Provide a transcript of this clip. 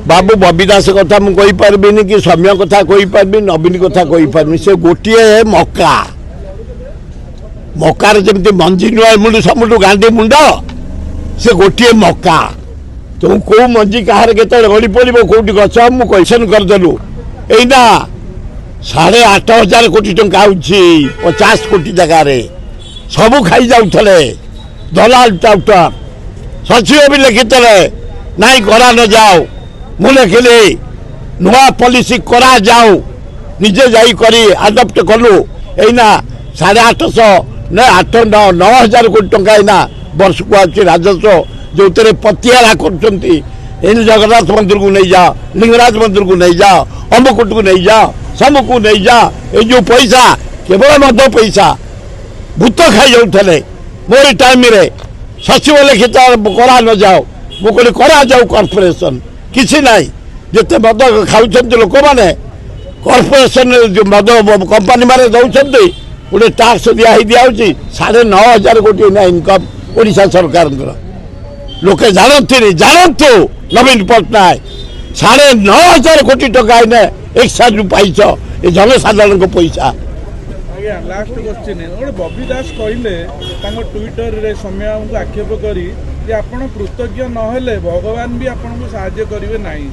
बाबू बबी दास कथा मुझे पार्बि कि सौम्य कथा पार्बि नवीन कथा पार्बि से गोटे मका मकार जमी मंजी नुआ मुंड सब गांधी मुंड से गोटे मका तुम कौ मंजी कहार के गड़ी पड़ो कौटी गच मुझे क्वेश्चन करदेलु एना 8,500 कोटी टंका 50 कोटी जगार सबू खाई जाऊे दलाल टाउटर सचिव भी लिखिते नाई करा न जाओ मु लिखिली नुआ पॉलिसी करा जाओ निजे जाई करी आडप्ट कलु एना 850 न 9,000 कोटी टंका एना वर्ष को आज राजस्व जो पतियारा कर जगन्नाथ मंदिर को नहीं जाओ लिंगराज मंदिर को नहीं जाओ अम्बकुट को नहीं जाओ सब को नहीं जाओ ये जो पैसा केवल मद पैसा भूत खाई जाऊे मोर टाइम रे सचिव लिखित करा न जाओ मुझे करा जाऊ कॉर्पोरेशन किसी ना जिते मद खाऊँ लोक मैंने कॉर्पोरेशन जो मद कंपानी मारे दौरान गोटे टैक्स दिखाई 9,500 कोटी ना इनकम ओडिशा सरकार लोके जानतु नवीन पट्टनायक 9,500 कोटी टका एक्साइज पाइछ ये जनसाधारण को पैसा। लास्ट क्वेश्चन गोटे बबी दास कहले ट्विटर रे समय आक्षेप करी आपण कृतज्ञ नहेले भगवान भी आपन को साहाय्य करिवे नाही